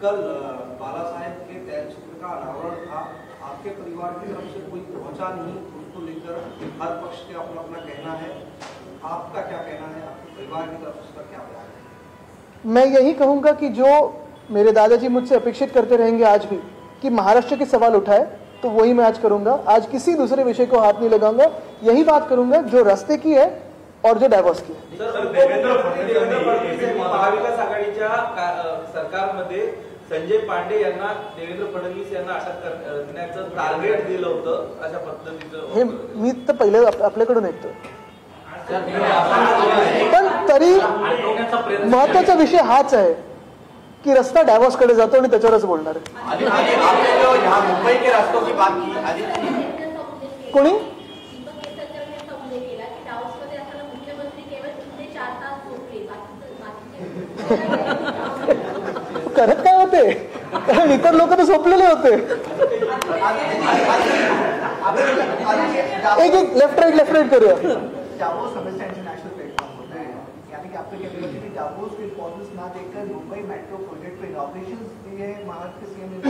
कल बाला साहेब के तैलचित्र का अनावरण था, आपके परिवार की तरफ से कोई पहुंचा नहीं, उसको लेकर हर पक्ष के अपना अपना कहना है, आपका क्या कहना है? आपके परिवार की तरफ से उसका क्या बयान है? मैं यही कहूंगा कि जो मेरे दादाजी मुझसे अपेक्षित करते रहेंगे आज भी कि महाराष्ट्र के सवाल उठाए, तो वही मैं आज करूंगा। आज किसी दूसरे विषय को हाथ नहीं लगाऊंगा, यही बात करूंगा जो रास्ते की है और जो डायव्हर्स की है। देवेंद्र फडणवीस यांनी महाविकास आघाडीच्या सरकारमध्ये संजय पांडे यांना देवेंद्र फडणवीस यांना अटक करण्याचं टार्गेट दिलं होतं, अशा पद्धतीचं हे मी तर पहिले आपल्याकडून ऐकतो, पण तरी महत्वाचा विषय हाच आहे की रस्ता डायव्हर्स कडे जातो आणि त्याच्यावरच बोलणार आहे। मुंबई के रास्तों की बात की कोणी करत काय होते, कारण इतर लोक तर झोपलेले होते। एक एक लेफ्ट राइट करूया। डावोस हमेशा इंटरनेशनल प्लेटफॉर्म होता है, यानी कि आपको क्या लगता है कि डावोस को इंपॉर्टेंस ना देकर मुंबई मेट्रो प्रोजेक्ट पे इनॉग्रेशन दिए हैं महाराष्ट्र के सीएम ने,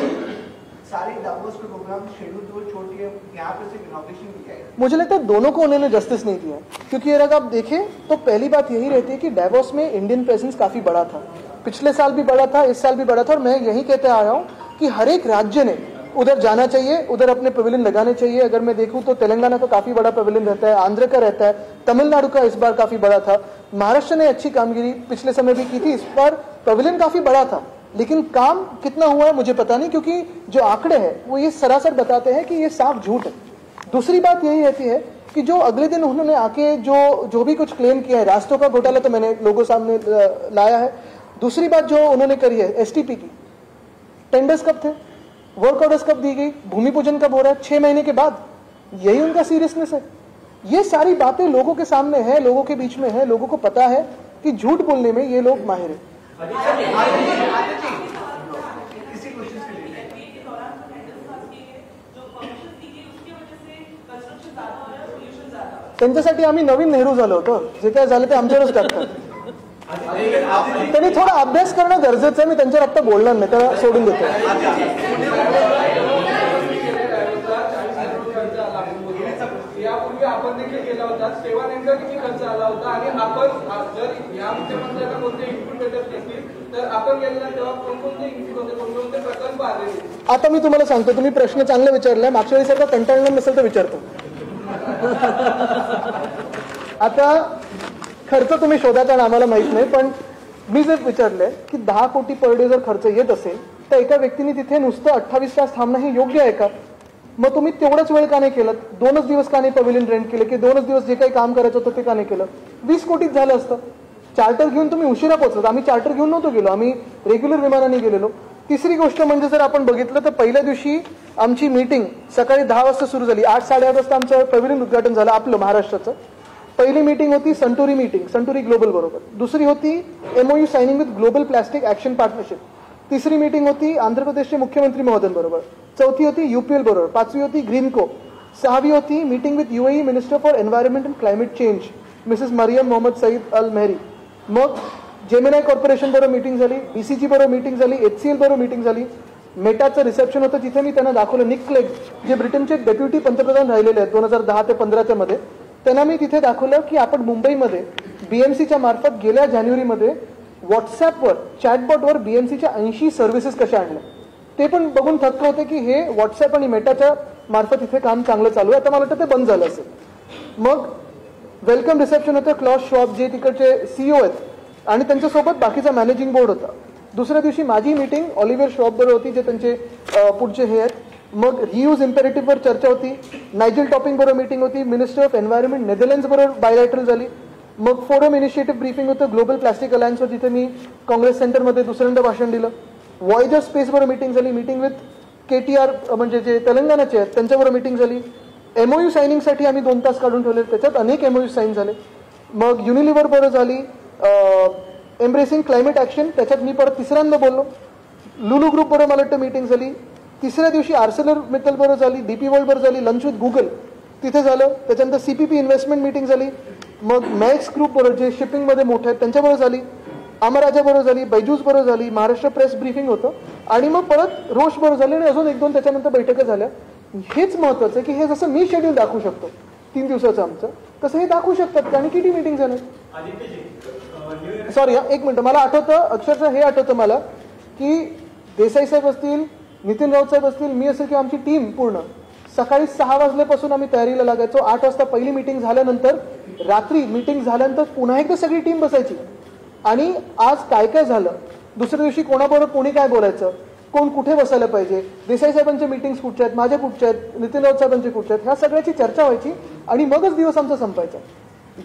सारे डावोस के प्रोग्राम शेड्यूल तो छोड़ दिए, यहाँ पे सिर्फ इनॉग्रेशन किया है। मुझे लगता है दोनों को उन्होंने जस्टिस नहीं दिया, क्योंकि अगर आप देखें तो पहली बात यही रहती है कि डावोस में इंडियन प्रेजेंस काफी बड़ा था, पिछले साल भी बड़ा था, इस साल भी बड़ा था, और मैं यही कहते आ रहा हूँ कि हर एक राज्य ने उधर जाना चाहिए, उधर अपने पवेलियन लगाने चाहिए। अगर मैं देखूं तो तेलंगाना का काफी बड़ा पवेलियन रहता है, आंध्र का रहता है, तमिलनाडु का इस बार काफी बड़ा था, महाराष्ट्र ने अच्छी कामगिरी पिछले समय भी की थी, इस बार पवेलियन काफी बड़ा था, लेकिन काम कितना हुआ है मुझे पता नहीं, क्योंकि जो आंकड़े हैं वो ये सरासर बताते हैं कि ये साफ झूठ है। दूसरी बात यही रहती है कि जो अगले दिन उन्होंने आके जो भी कुछ क्लेम किया है, रास्तों का घोटाला तो मैंने लोगों सामने लाया है। दूसरी बात जो उन्होंने करी है एसटीपी की, टेंडर्स कब थे, वर्क ऑर्डर्स कब दी गई, भूमि पूजन कब हो रहा है, 6 महीने के बाद, यही उनका सीरियसनेस है। ये सारी बातें लोगों के सामने है, लोगों के बीच में है, लोगों को पता है कि झूठ बोलने में ये लोग माहिर है। त्यांच्यासाठी आम्ही नवीन नेहरू झालो होतो, जे काय झालं ते आमच्यावरच टाकतात। त्यांनी थोडा अभ्यास करणं गरजेचं आहे, मी त्यांच्यावर आता बोलणार नाही, त्याला सोडून देतो। यापूर्वी आपण देखील केला होता, तेव्हा नेमका किती खर्च आला होता, आणि आपण जर या मुख्यमंत्र्यांना कोणते इनपुट भेटत नसतील तर आपण गेलेला तेव्हा कोणकोणते इनपुट होते, कोणकोणते प्रकल्प आले? आता मी तुम्हाला सांगतो, तुम्ही प्रश्न चांगला विचारलाय, मागच्या वेळी सारखा कंटाळणार नसेल तर विचारतो। आता खर्च तुम्ही शोधा, कारण आम्हाला माहित नाही, पण मी जर विचारलंय की 10 कोटी पर डे जर खर्च येत असेल तर एका व्यक्तीने तिथे नुसतं 28 तास थांबणं हे योग्य आहे का? मग तुम्ही तेवढाच वेळ का नाही केलं? 2च दिवस का नाही पवेलियन रेंट केलं, की 2च दिवस जे काही काम करायचं होतं ते का नाही केलं? 20 कोटीत झालं असतं। चार्टर घेऊन तुम्ही उशिरा पोहोचलात, आम्ही चार्टर घेऊन नव्हतो गेलो, आम्ही रेग्युलर विमानाने गेलेलो। तिसरी गोष्ट म्हणजे जर आपण बघितलं तर पहिल्या दिवशी आमची मीटिंग सकाळी 10 वाजता सुरू झाली, 8-8:30 वाजता आमचं पवेलियन उद्घाटन झालं आपलं महाराष्ट्राचं। पहिली मीटिंग होती संटुरी मीटिंग, संटुरी ग्लोबल बरोबर, दुसरी होती MOU signing with global plastic action partnership, तिसरी मीटिंग होती आंध्र प्रदेशचे मुख्यमंत्री महोदयांबरोबर, चौथी होती यूपीएल बरोबर, पाचवी होती ग्रीनको, सहावी होती meeting with UAE minister for environment and climate change Mrs Mariam Mohammed Saeed Al Mehairi. मग जेमिनाय कॉर्पोरेशन बरोबर मीटिंग झाली, बीसीजी बरोबर मीटिंग झाली, एचसीएल बरोबर मीटिंग झाली, मेटाचं रिसेप्शन होतं, तिथे मी त्यांना दाखवलं निक क्लेग, जे ब्रिटनचे डेप्युटी पंतप्रधान राहिलेले आहेत 2010 ते 15च्या मध्ये, त्यांना मी तिथे दाखवलं की आपण मुंबईमध्ये बीएमसीच्या मार्फत गेल्या जानेवारीमध्ये व्हॉट्सअपवर चॅटबॉटवर बीएमसीच्या 80 सर्व्हिसेस कशा आणल्या, ते पण बघून थक्क होते की हे व्हॉट्सअप आणि मेटाच्या मार्फत इथे काम चांगलं चालू आहे। आता मला वाटतं ते बंद झालं असेल। मग वेलकम रिसेप्शन होतं, क्लॉस शॉप जे तिकडचे सीईओ आहेत आणि त्यांच्यासोबत बाकीचा मॅनेजिंग बोर्ड होता। दुसऱ्या दिवशी माझी मीटिंग ऑलिव्हर शॉप बरोबर होती, जे त्यांचे पुढचे हे आहेत। मग रियूज इम्पेरेटिव्हवर चर्चा होती, नायजेल टॉपिंग बरोबर मीटिंग होती, मिनिस्टर ऑफ एन्व्हायरमेंट नेदरलँड्स बरोबर बायलॅटरल झाली। मग फोरम इनिशिएटिव्ह ब्रीफिंग होतं ग्लोबल प्लास्टिक अलायन्सवर, जिथे मी काँग्रेस सेंटरमध्ये दुसऱ्यांदा भाषण दिलं। वॉयजर स्पेस बरोबर मीटिंग झाली, मीटिंग विथ केटीआर म्हणजे जे तेलंगणाचे आहेत त्यांच्याबरोबर मीटिंग झाली। एमओयू सायनिंगसाठी आम्ही 2 तास काढून ठेवले, त्याच्यात अनेक एमओयू साईन झाले। मग युनिलिव्हर बरोबर झाली, एम्ब्रेसिंग क्लायमेट ऍक्शन, त्याच्यात मी परत तिसऱ्यांदा बोललो। लुलू ग्रुप बरोबर मला वाटतं मीटिंग झाली। तिसऱ्या दिवशी आर्सेलर मित्तल बरोबर झाली, डीपी वर्ल्ड बरोबर झाली, लंच विथ गुगल तिथे झालं। त्याच्यानंतर सीपीपी इन्व्हेस्टमेंट मीटिंग झाली। मग मॅक्स ग्रुप बरोबर जे शिपिंगमध्ये मोठे आहेत त्यांच्याबरोबर झाली। अमराजा बरोबर झाली, बैजूस बरोबर झाली, महाराष्ट्र प्रेस ब्रीफिंग होतं आणि मग परत रोष बरोबर झाले आणि अजून 1-2 त्याच्यानंतर बैठका झाल्या. हेच महत्वाचं आहे की हे जसं मी शेड्यूल दाखवू शकतो 3 दिवसाचं आमचं, तसं हे दाखवू शकतात आणि किती मीटिंग झाल्या. सॉरी एक मिनिट, मला आठवतं अक्षरशः हे आठवतं मला की देसाई साहेब असतील, नितीन राऊत साहेब असतील, मी असेल किंवा आमची टीम पूर्ण सकाळी 6 वाजल्यापासून आम्ही तयारीला लागायचो. 8 वाजता पहिली मीटिंग झाल्यानंतर रात्री मीटिंग झाल्यानंतर पुन्हा एकदा सगळी टीम बसायची आणि आज काय काय झालं, दुसऱ्या दिवशी कोणाबरोबर कोणी काय बोलायचं, कोण कुठे बसायला पाहिजे, देसाई साहेबांच्या मीटिंग्स कुठच्या आहेत, माझ्या कुठच्या आहेत, नितीन राऊत साहेबांचे कुठच्या आहेत, ह्या सगळ्याची चर्चा व्हायची आणि मगच दिवस आमचा संपायचा.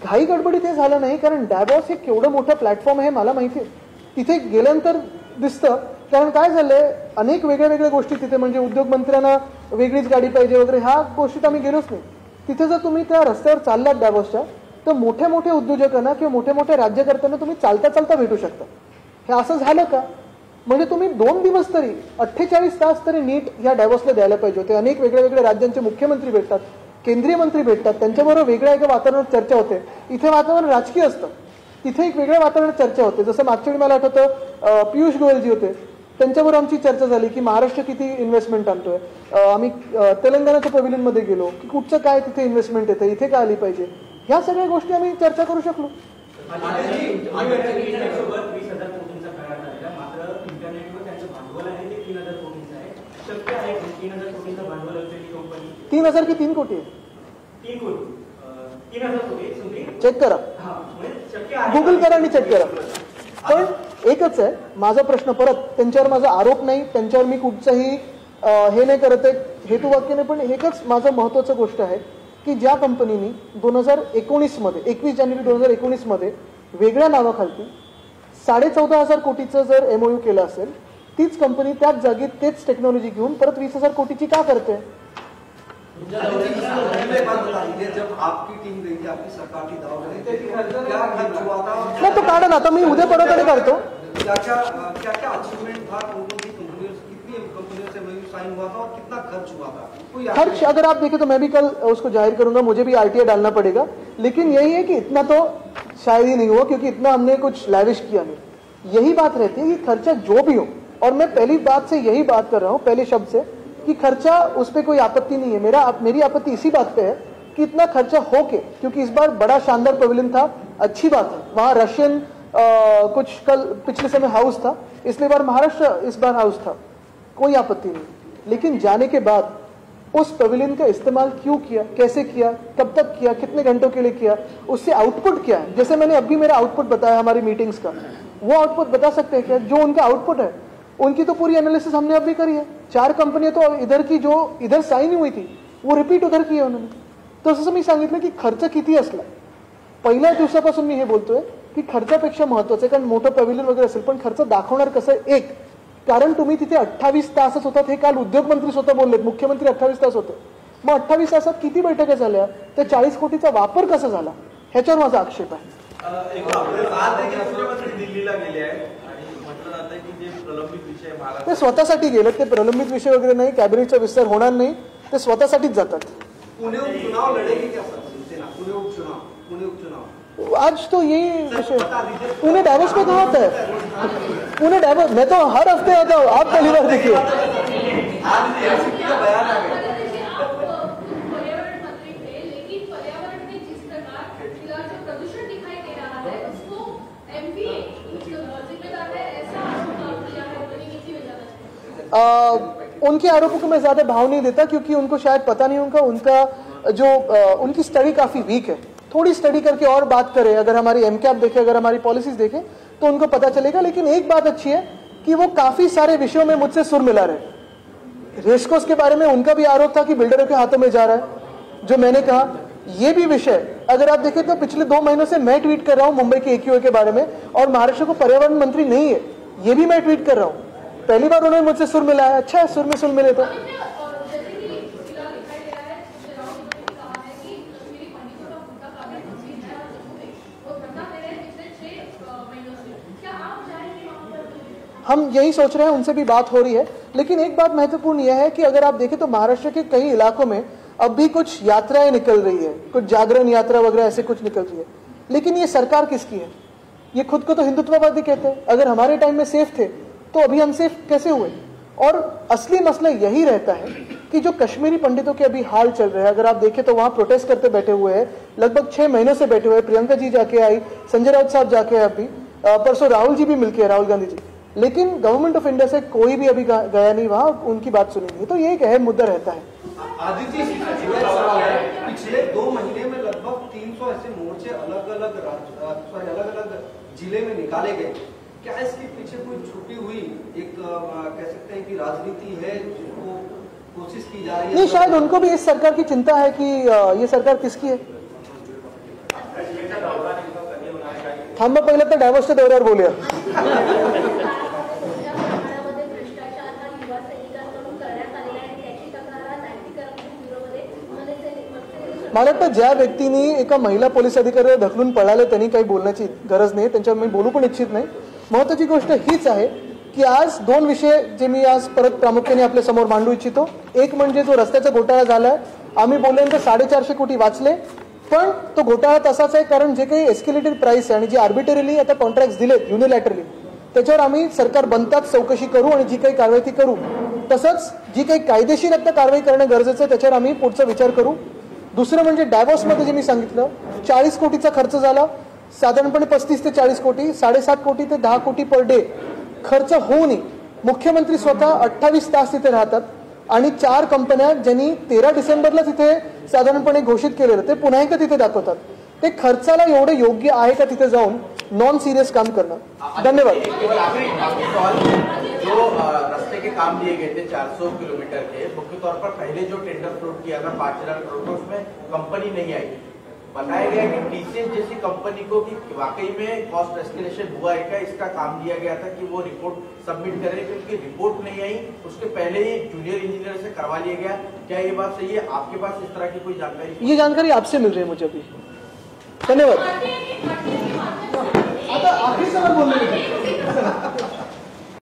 घाई गडबडीत हे झालं नाही, कारण डॅबॉस हे केवढं मोठं प्लॅटफॉर्म आहे मला माहिती आहे. तिथे गेल्यानंतर दिसतं, कारण काय झालंय अनेक वेगळ्या वेगळ्या गोष्टी तिथे, म्हणजे उद्योग मंत्र्यांना वेगळीच गाडी पाहिजे वगैरे, ह्या गोष्टीत आम्ही गेलोच नाही. तिथे जर तुम्ही त्या रस्त्यावर चाललात डॅबॉसच्या, तर मोठ्या मोठ्या उद्योजकांना किंवा मोठ्या मोठ्या राज्यकर्त्यांना तुम्ही चालता चालता भेटू शकता. हे असं झालं का? म्हणजे तुम्ही 2 दिवस तरी 48 तास तरी नीट या डॅबॉसला द्यायला पाहिजे होते. अनेक वेगळ्या वेगळ्या राज्यांचे मुख्यमंत्री भेटतात, केंद्रीय मंत्री भेटतात, त्यांच्याबरोबर वेगळ्या एका वातावरणात चर्चा होते. इथे वातावरण राजकीय असतं, तिथे एक वेगळ्या वातावरणात चर्चा होते. जसं मागच्या वेळी मला आठवतं पियुष गोयलजी होते, त्यांच्याबरोबर आमची चर्चा झाली की महाराष्ट्र किती इन्व्हेस्टमेंट आणतोय. आम्ही तेलंगणाच्या पॅव्हिलियनमध्ये गेलो की कुठचं काय तिथे इन्व्हेस्टमेंट येतं, इथे काय आली पाहिजे, ह्या सगळ्या गोष्टी आम्ही चर्चा करू शकलो. $3,000 की 3 कोटी आहे? 3,000 कोटी. चेक करा, गुगल करा आणि चेक करा. पण एकच आहे माझा प्रश्न, परत त्यांच्यावर माझा आरोप नाही, त्यांच्यावर मी कुठचंही हे नाही करत आहे, हेतुवाक्य नाही, पण एकच माझं महत्वाचं गोष्ट आहे की ज्या कंपनीनी 2019 मध्ये 21 जानेवारी 2019 मध्ये वेगळ्या नावाखालती 14,500 कोटीचं जर MOU केलं असेल, तीच कंपनी त्याच जागी तेच टेक्नॉलॉजी घेऊन परत 20,000 कोटीची का करते? जब आपकी टीम गई थी, आपकी सरकार की दाव गई थी, क्या खर्च हुआ था? नाही तो काढा ना, आता मी उद्या परत आणि काढतो. क्या क्या अचीवमेंट था, कितनी कंपनियों से साइन हुआ था और कितना खर्च हुआ था? खर्च अगर आप देखें तो मैं भी कल उसको जाहिर करूंगा, मुझे भी RTI डालना पड़ेगा, लेकिन यही है कि इतना तो शायद ही नहीं हुआ क्योंकि इतना हमने कुछ लैविश किया नहीं. यही बात रहती है कि खर्चा जो भी हो, और मैं पहली बात से यही बात कर रहा हूँ, पहले शब्द से, कि खर्चा उस पर कोई आपत्ति नहीं है. मेरी आपत्ति इसी बात पे है कि इतना खर्चा हो के, क्योंकि इस बार बड़ा शानदार पवेलियन था, अच्छी बात है, वहां रशियन कुछ कल पिछले समय हाउस था, इसलिए बार महाराष्ट्र इस बार हाउस था, कोई आपत्ति नहीं. लेकिन जाने के बाद उस पवेलियन का इस्तेमाल क्यों किया, कैसे किया, कब तक किया, कितने घंटों के लिए किया, उससे आउटपुट क्या है? जैसे मैंने अभी मेरा आउटपुट बताया हमारी मीटिंग्स का, वो आउटपुट बता सकते हैं क्या? जो उनका आउटपुट है उनकी तो पूरी एनालिसिस हमने अभी करी है. 4 कंपनियां तो इधर की जो इधर साइन हुई थी वो रिपीट उधर की आहे उन्होंने. तसं मी सांगितलं की खर्च किती असला, पहिल्या दिवसापासून मी हे बोलतोय की खर्चापेक्षा महत्वाचं आहे, कारण मोठं पॅव्हिलियन वगैरे असेल, पण खर्च दाखवणार कसं? एक कारण तुम्ही तिथे 28 तासच होतात, हे काल उद्योग मंत्री स्वतः बोललेत, मुख्यमंत्री 28 तास होते. मग 28 तासात किती बैठका झाल्या, त्या 40 कोटीचा वापर कसा झाला, ह्याच्यावर माझा आक्षेप आहे. दिल्लीला गेले आहे आणि म्हटलं जातं की जे प्रलंबित विषय ते स्वतःसाठी गेले, ते प्रलंबित विषय वगैरे नाही, कॅबिनेटचा विस्तार होणार नाही, ते स्वतःसाठीच जातात. पुणे उपचुनाव लढेगी क्या सर शिवसेना? पुणे उपचुनाव आज तो ये विषय, पुणे डैवोस में कहाँ होता है? पुणे डैवोस, मैं तो हर हफ्ते आता हूँ, आप पहली बार देखिए. उनके आरोपों को मैं ज्यादा भाव नहीं देता, क्योंकि उनको शायद पता नहीं, उनका जो उनकी स्टडी काफी वीक है. थोड़ी स्टडी करके और बात करें, अगर हमारी MCAP देखें, अगर हमारी पॉलिसीज देखें तो उनको पता चलेगा. लेकिन एक बात अच्छी है कि वो काफी सारे विषयों में मुझसे सुर मिला रहे. रेसकोर्स के बारे में उनका भी आरोप था कि बिल्डरों के हाथों में जा रहा है, जो मैंने कहा. ये भी विषय अगर आप देखें तो पिछले 2 महीनों से मैं ट्वीट कर रहा हूं मुंबई के AQA के बारे में, और महाराष्ट्र को पर्यावरण मंत्री नहीं है, ये भी मैं ट्वीट कर रहा हूं. पहली बार उन्होंने मुझसे सुर मिलाया, अच्छा है, सुर में सुर मिले तो. हम यही सोच रहे हैं, उनसे भी बात हो रही है. लेकिन एक बात महत्वपूर्ण यह है कि अगर आप देखें तो महाराष्ट्र के कई इलाकों में अब भी कुछ यात्राएं निकल रही है, कुछ जागरण यात्रा वगैरह ऐसे कुछ निकल रही है. लेकिन ये सरकार किसकी है? ये खुद को तो हिंदुत्ववादी कहते हैं। अगर हमारे टाइम में सेफ थे तो अभी हम सेफ कैसे हुए? और असली मसला यही रहता है कि जो कश्मीरी पंडितों के अभी हाल चल रहे हैं, अगर आप देखें तो वहां प्रोटेस्ट करते बैठे हुए हैं, लगभग 6 महीनों से बैठे हुए हैं। प्रियंका जी जाके आई, संजय राउत साहब जाके अभी, परसों राहुल जी भी मिलके है, राहुल गांधी जी, लेकिन गवर्नमेंट ऑफ इंडिया से कोई भी अभी गया नहीं वहां, उनकी बात सुनी नहीं। तो ये एक अहम मुद्दा रहता है। आदित्य जी, पिछले 2 महीने में लगभग 300 ऐसे मोर्चे अलग अलग जिले में निकाले गए। क्या इसके पीछे कोई छुपी हुई एक कह सकते हैं कि राजनीति है जिसको कोशिश की जा रही है? नहीं, शायद उनको भी इस सरकार की चिंता है कि ये सरकार किसकी है। थांबा, पहिलं तर डायव्हर्सच्या दौऱ्यावर बोलूया। मला वाटतं ज्या व्यक्तींनी एका महिला पोलीस अधिकाऱ्याला ढकलून पळाले त्यांनी काही बोलण्याची गरज नाही, त्यांच्यावर मी बोलू पण इच्छित नाही। महत्त्वाची गोष्ट हीच आहे की आज 2 विषय जे मी आज परत प्रामुख्याने आपल्या समोर मांडू इच्छितो। एक म्हणजे जो रस्त्याचा घोटाळा झालाय, आम्ही बोलल्यानंतर 450 कोटी वाचले, पण तो घोटाळा तसाच आहे कारण जे काही एस्केलेटेड प्राइस आहे आणि जे आर्बिटरीली आता कॉन्ट्रॅक्ट दिलेत युनिलॅटरली, त्याच्यावर आम्ही सरकार बनताच चौकशी करू आणि जी काही कारवाई ती करू। तसंच जी काही कायदेशीर आता कारवाई करणं गरजेचं आहे त्याच्यावर आम्ही पुढचा विचार करू। दुसरं म्हणजे डायव्होर्समध्ये जे मी सांगितलं 40 कोटीचा खर्च झाला, साधारणपणे 35 ते 40 कोटी, 7.5 कोटी ते 10 कोटी पर डे खर्च होऊनही मुख्यमंत्री स्वतः 28 तास तिथे राहतात आणि 4 कंपन्या ज्यांनी 13 डिसेंबरला तिथे साधारणपणे घोषित केलेलं ते पुन्हा एकदा तिथे दाखवतात। ते खर्चाला एवढे योग्य आहे का तिथे जाऊन नॉन सिरियस काम करणं? धन्यवाद। जो रास्ते के काम दिए गए थे 400 किलोमीटर के, मुख्य तौर पर पहले जो टेंडर फ्लोट किया था 5,000 करोड़, उसमें कंपनी नहीं आई। बताया गया कि टीसीएस जैसी कंपनी को कि वाकई में कॉस्ट एस्केलेशन हुआ है क्या, इसका काम दिया गया था कि वो रिपोर्ट सबमिट करें, क्योंकि रिपोर्ट नहीं आई उसके पहले ही जूनियर इंजीनियर से करवा लिया गया। क्या ये बात सही है? आपके पास इस तरह की कोई जानकारी? ये जानकारी आपसे मिल रही है मुझे अभी। धन्यवाद।